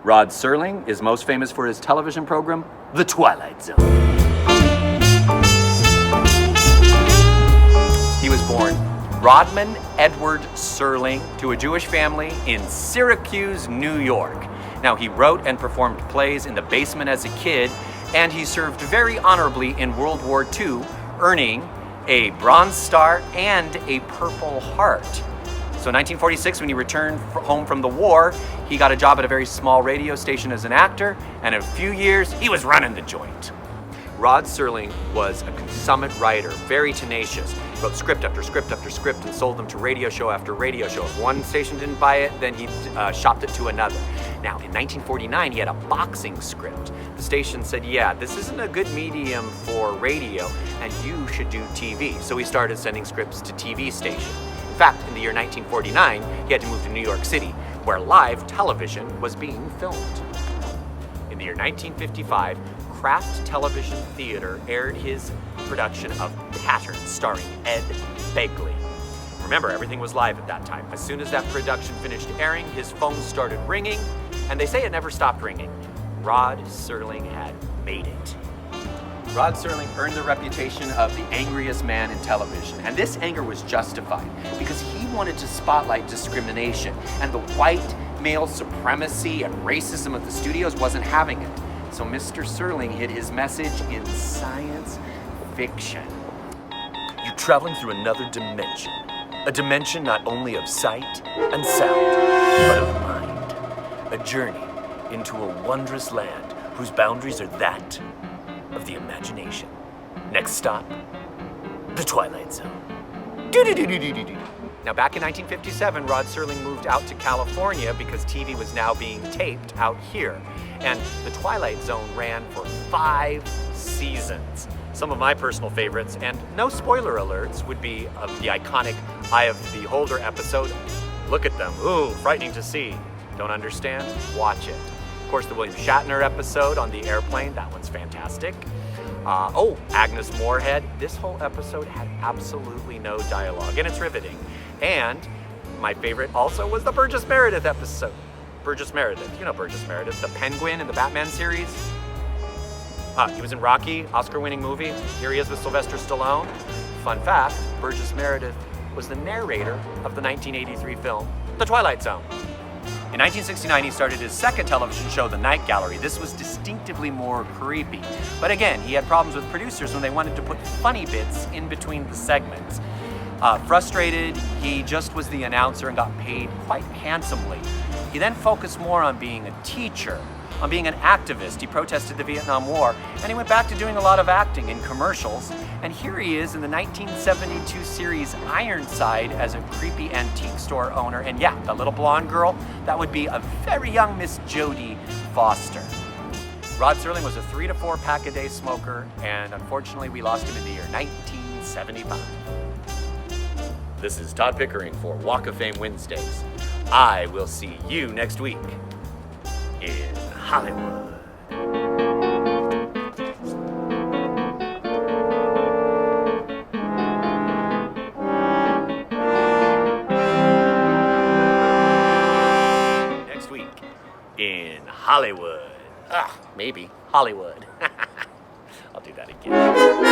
Rod Serling is most famous for his television program, The Twilight Zone. He was born Rodman Edward Serling to a Jewish family in Syracuse, New York. Now, he wrote and performed plays in the basement as a kid, and he served very honorably in World War II, earning a Bronze Star and a Purple Heart. So in 1946, when he returned home from the war, he got a job at a very small radio station as an actor, and in a few years, he was running the joint. Rod Serling was a consummate writer, very tenacious. He wrote script after script after script and sold them to radio show after radio show. If one station didn't buy it, then he shopped it to another. Now, in 1949, he had a boxing script. The station said, yeah, this isn't a good medium for radio, and you should do TV. So he started sending scripts to TV stations. In fact, in the year 1949, he had to move to New York City, where live television was being filmed. In the year 1955, Kraft Television Theater aired his production of Pattern, starring Ed Begley. Remember, everything was live at that time. As soon as that production finished airing, his phone started ringing, and they say it never stopped ringing. Rod Serling had made it. Rod Serling earned the reputation of the angriest man in television, and this anger was justified because he wanted to spotlight discrimination, and the white male supremacy and racism of the studios wasn't having it. So Mr. Serling hid his message in science fiction. You're traveling through another dimension, a dimension not only of sight and sound, but of mind, a journey into a wondrous land whose boundaries are that of the imagination. Next stop, the Twilight Zone. Now, back in 1957, Rod Serling moved out to California because TV was now being taped out here. And the Twilight Zone ran for 5 seasons. Some of my personal favorites, and no spoiler alerts, would be of the iconic Eye of the Beholder episode. Look at them, ooh, frightening to see. Don't understand? Watch it. Of course, the William Shatner episode on the airplane, that one's fantastic. Agnes Moorehead. This whole episode had absolutely no dialogue, and it's riveting. And my favorite also was the Burgess Meredith episode. Burgess Meredith, you know Burgess Meredith, the Penguin in the Batman series. He was in Rocky, Oscar-winning movie. Here he is with Sylvester Stallone. Fun fact, Burgess Meredith was the narrator of the 1983 film, The Twilight Zone. In 1969, he started his second television show, The Night Gallery. This was distinctively more creepy. But again, he had problems with producers when they wanted to put funny bits in between the segments. Frustrated, he just was the announcer and got paid quite handsomely. He then focused more on being a teacher, on being an activist. He protested the Vietnam War, and he went back to doing a lot of acting in commercials. And here he is in the 1972 series Ironside as a creepy antique store owner. And yeah, that little blonde girl, that would be a very young Miss Jodie Foster. Rod Serling was a 3 to 4 pack a day smoker, and unfortunately we lost him in the year 1975. This is Todd Pickering for Walk of Fame Wednesdays. I will see you next week in Hollywood. Next week in Hollywood. Maybe Hollywood. I'll do that again.